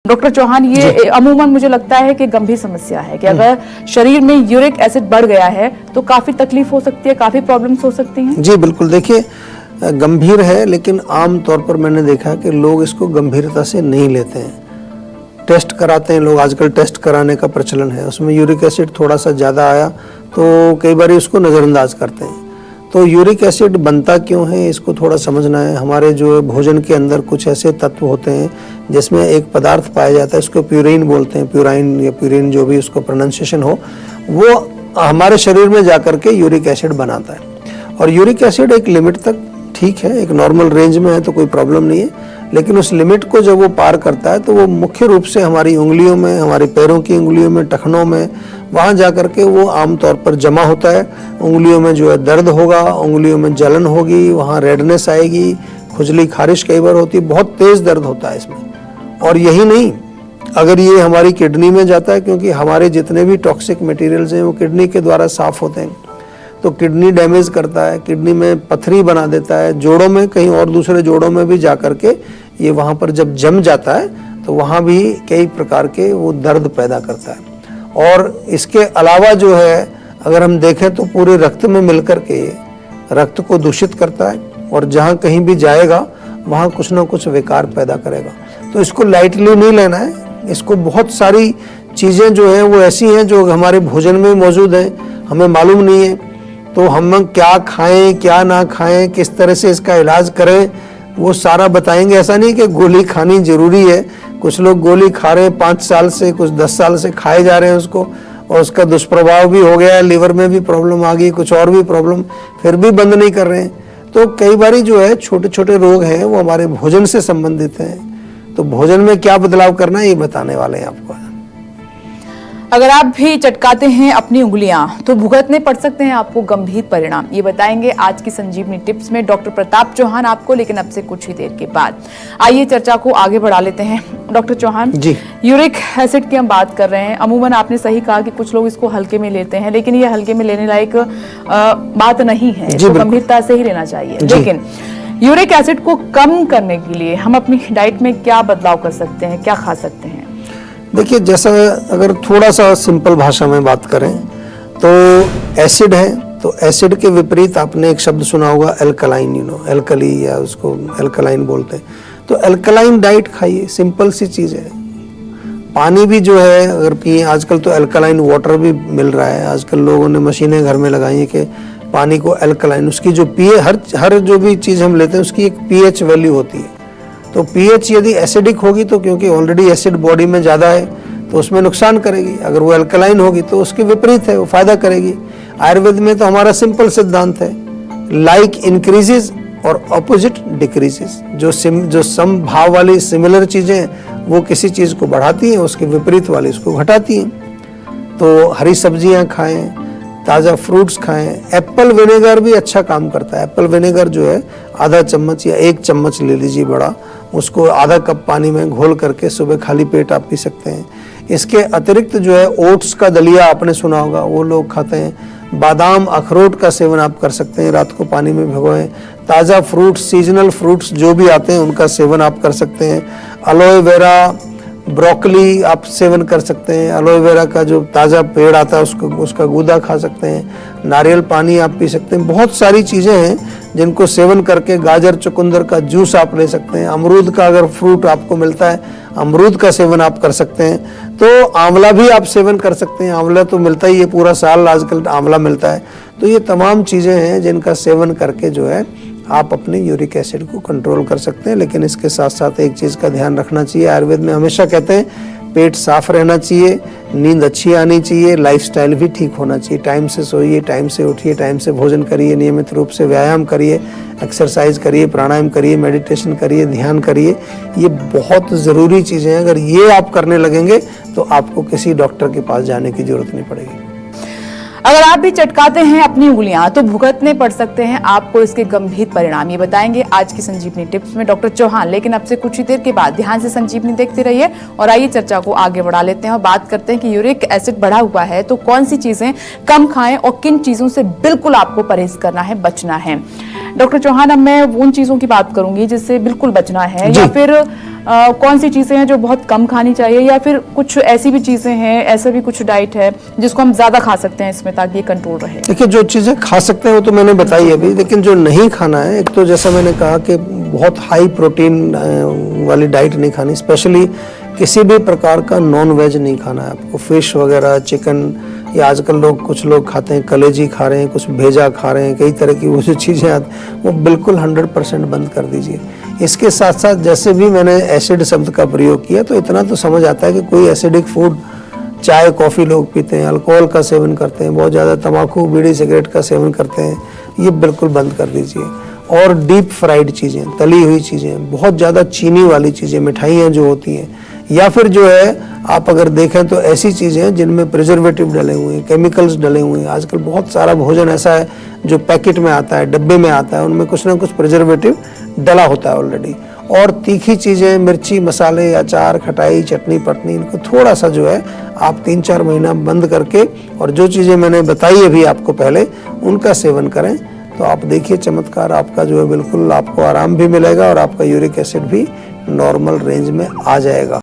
Doctor Chauhan, ये अमूमन मुझे लगता है कि गंभीर समस्या है कि अगर शरीर में यूरिक एसिड बढ़ गया है तो काफी तकलीफ हो सकती है, काफी प्रॉब्लम्स हो सकती हैं। जी बिल्कुल, देखिए गंभीर है, लेकिन आम तौर पर मैंने देखा कि लोग इसको गंभीरता से नहीं लेते हैं। टेस्ट कराते हैं लोग, आजकल टेस्ट कराने का प्रचलन है, उसमें यूरिक एसिड थोड़ा सा ज़्यादा आया तो कई बार उसको नज़रअंदाज करते हैं। तो यूरिक एसिड बनता क्यों है इसको थोड़ा समझना है। हमारे जो भोजन के अंदर कुछ ऐसे तत्व होते हैं जिसमें एक पदार्थ पाया जाता है, उसको प्यूरिन बोलते हैं, प्यूराइन या प्यूरिन जो भी उसको प्रोनाउंसिएशन हो, वो हमारे शरीर में जाकर के यूरिक एसिड बनाता है। और यूरिक एसिड एक लिमिट तक ठीक है, एक नॉर्मल रेंज में है तो कोई प्रॉब्लम नहीं है, लेकिन उस लिमिट को जब वो पार करता है तो वो मुख्य रूप से हमारी उंगलियों में, हमारे पैरों की उंगलियों में, टखनों में, वहाँ जा कर के वो आमतौर पर जमा होता है। उंगलियों में जो है दर्द होगा, उंगलियों में जलन होगी, वहाँ रेडनेस आएगी, खुजली खारिश कई बार होती है, बहुत तेज दर्द होता है इसमें। और यही नहीं, अगर ये हमारी किडनी में जाता है, क्योंकि हमारे जितने भी टॉक्सिक मटेरियल्स हैं वो किडनी के द्वारा साफ होते हैं, तो किडनी डैमेज करता है, किडनी में पथरी बना देता है, जोड़ों में, कहीं और दूसरे जोड़ों में भी जा कर के ये वहाँ पर जब जम जाता है तो वहाँ भी कई प्रकार के वो दर्द पैदा करता है। और इसके अलावा जो है अगर हम देखें तो पूरे रक्त में मिलकर के रक्त को दूषित करता है, और जहाँ कहीं भी जाएगा वहाँ कुछ ना कुछ विकार पैदा करेगा। तो इसको लाइटली नहीं लेना है, इसको बहुत सारी चीज़ें जो हैं वो ऐसी हैं जो हमारे भोजन में मौजूद हैं, हमें मालूम नहीं है, तो हम क्या खाएं क्या ना खाएं, किस तरह से इसका इलाज करें, वो सारा बताएंगे। ऐसा नहीं कि गोली खानी जरूरी है, कुछ लोग गोली खा रहे हैं 5 साल से, कुछ 10 साल से खाए जा रहे हैं उसको, और उसका दुष्प्रभाव भी हो गया, लिवर में भी प्रॉब्लम आ गई, कुछ और भी प्रॉब्लम, फिर भी बंद नहीं कर रहे हैं। तो कई बारी जो है छोटे छोटे रोग हैं वो हमारे भोजन से संबंधित हैं, तो भोजन में क्या बदलाव करना है ये बताने वाले हैं आपको। अगर आप भी चटकाते हैं अपनी उंगलियां तो भुगतने पड़ सकते हैं आपको गंभीर परिणाम, ये बताएंगे आज की संजीवनी टिप्स में डॉक्टर प्रताप चौहान आपको, लेकिन अब से कुछ ही देर के बाद। आइए चर्चा को आगे बढ़ा लेते हैं। डॉक्टर चौहान जी, यूरिक एसिड की हम बात कर रहे हैं। अमूमन आपने सही कहा कि कुछ लोग इसको हल्के में लेते हैं, लेकिन ये हल्के में लेने लायक बात नहीं है, इसको गंभीरता से ही लेना चाहिए। लेकिन यूरिक एसिड को कम करने के लिए हम अपनी डाइट में क्या बदलाव कर सकते हैं, क्या खा सकते हैं? देखिए, जैसा अगर थोड़ा सा सिंपल भाषा में बात करें तो एसिड है, तो एसिड के विपरीत आपने एक शब्द सुना होगा एल्कलाइन, एल्कली, या उसको एल्कलाइन बोलते हैं। तो एल्कलाइन डाइट खाइए, सिंपल सी चीज़ है। पानी भी जो है अगर पिए, आजकल तो एल्कलाइन वाटर भी मिल रहा है, आजकल लोगों ने मशीनें घर में लगाई हैं कि पानी को एल्कलाइन, उसकी जो हर जो भी चीज़ हम लेते हैं उसकी एक पीएच वैल्यू होती है। तो पीएच यदि एसिडिक होगी तो क्योंकि ऑलरेडी एसिड बॉडी में ज़्यादा है तो उसमें नुकसान करेगी, अगर वो अल्कलाइन होगी तो उसके विपरीत है, वो फायदा करेगी। आयुर्वेद में तो हमारा सिंपल सिद्धांत है, लाइक इंक्रीजेज और ऑपोजिट डिक्रीजेज। जो समभाव वाली सिमिलर चीज़ें वो किसी चीज़ को बढ़ाती हैं, उसके विपरीत वाली उसको घटाती हैं। तो हरी सब्जियां खाएं, ताज़ा फ्रूट्स खाएं, एप्पल विनेगर भी अच्छा काम करता है। एप्पल विनेगर जो है आधा चम्मच या 1 चम्मच ले लीजिए बड़ा, उसको आधा कप पानी में घोल करके सुबह खाली पेट आप पी सकते हैं। इसके अतिरिक्त जो है ओट्स का दलिया आपने सुना होगा, वो लोग खाते हैं। बादाम अखरोट का सेवन आप कर सकते हैं, रात को पानी में भिगोएं। ताज़ा फ्रूट्स, सीजनल फ्रूट्स जो भी आते हैं उनका सेवन आप कर सकते हैं। अलोए वेरा, ब्रोकली आप सेवन कर सकते हैं। एलोवेरा वेरा का जो ताज़ा पेड़ आता है उसका गूदा खा सकते हैं। नारियल पानी आप पी सकते हैं। बहुत सारी चीज़ें हैं जिनको सेवन करके, गाजर चुकंदर का जूस आप ले सकते हैं। अमरूद का अगर फ्रूट आपको मिलता है, अमरूद का सेवन आप कर सकते हैं। तो आंवला भी आप सेवन कर सकते हैं, आंवला तो मिलता ही है, पूरा साल आजकल आंवला मिलता है। तो ये तमाम चीज़ें हैं जिनका सेवन करके जो है आप अपने यूरिक एसिड को कंट्रोल कर सकते हैं। लेकिन इसके साथ साथ एक चीज़ का ध्यान रखना चाहिए, आयुर्वेद में हमेशा कहते हैं पेट साफ रहना चाहिए, नींद अच्छी आनी चाहिए, लाइफस्टाइल भी ठीक होना चाहिए। टाइम से सोइए, टाइम से उठिए, टाइम से भोजन करिए, नियमित रूप से व्यायाम करिए, एक्सरसाइज करिए, प्राणायाम करिए, मेडिटेशन करिए, ध्यान करिए। ये बहुत ज़रूरी चीज़ें हैं, अगर ये आप करने लगेंगे तो आपको किसी डॉक्टर के पास जाने की जरूरत नहीं पड़ेगी। अगर आप भी चटकाते हैं अपनी उंगलियां तो भुगतने पड़ सकते हैं आपको इसके गंभीर परिणाम, ये बताएंगे आज की संजीवनी टिप्स में डॉक्टर चौहान। लेकिन अब से कुछ ही देर के बाद ध्यान से संजीवनी देखते रहिए और आइए चर्चा को आगे बढ़ा लेते हैं और बात करते हैं कि यूरिक एसिड बढ़ा हुआ है तो कौन सी चीजें कम खाएं और किन चीजों से बिल्कुल आपको परहेज करना है, बचना है। डॉक्टर चौहान, अब मैं उन चीजों की बात करूंगी जिससे बिल्कुल बचना है या फिर कौन सी चीज़ें हैं जो बहुत कम खानी चाहिए, या फिर कुछ ऐसी भी चीज़ें हैं, ऐसा भी कुछ डाइट है जिसको हम ज़्यादा खा सकते हैं इसमें ताकि ये कंट्रोल रहे? देखिए, जो चीज़ें खा सकते हैं वो तो मैंने बताई अभी, लेकिन जो नहीं खाना है, एक तो जैसा मैंने कहा कि बहुत हाई प्रोटीन वाली डाइट नहीं खानी, स्पेशली किसी भी प्रकार का नॉन वेज नहीं खाना है आपको। फिश वगैरह, चिकन, या आजकल कुछ लोग खाते हैं कलेजी खा रहे हैं, कुछ भेजा खा रहे हैं, कई तरह की वो जो चीज़ें आती वो बिल्कुल 100% बंद कर दीजिए। इसके साथ साथ जैसे भी मैंने एसिड शब्द का प्रयोग किया तो इतना तो समझ आता है कि कोई एसिडिक फूड, चाय कॉफ़ी लोग पीते हैं, अल्कोहल का सेवन करते हैं, बहुत ज़्यादा तंबाकू बीड़ी सिगरेट का सेवन करते हैं, ये बिल्कुल बंद कर दीजिए। और डीप फ्राइड चीज़ें, तली हुई चीज़ें, बहुत ज़्यादा चीनी वाली चीज़ें, मिठाइयाँ जो होती हैं, या फिर जो है आप अगर देखें तो ऐसी चीज़ें हैं जिनमें प्रिजर्वेटिव डले हुए हैं, केमिकल्स डले हुए हैं। आजकल बहुत सारा भोजन ऐसा है जो पैकेट में आता है, डब्बे में आता है, उनमें कुछ ना कुछ प्रिजर्वेटिव डला होता है ऑलरेडी। और तीखी चीज़ें, मिर्ची, मसाले, अचार, खटाई, चटनी पटनी, इनको थोड़ा सा जो है आप 3-4 महीना बंद करके, और जो चीज़ें मैंने बताई अभी आपको पहले, उनका सेवन करें तो आप देखिए चमत्कार, आपका जो है बिल्कुल आपको आराम भी मिलेगा और आपका यूरिक एसिड भी नॉर्मल रेंज में आ जाएगा।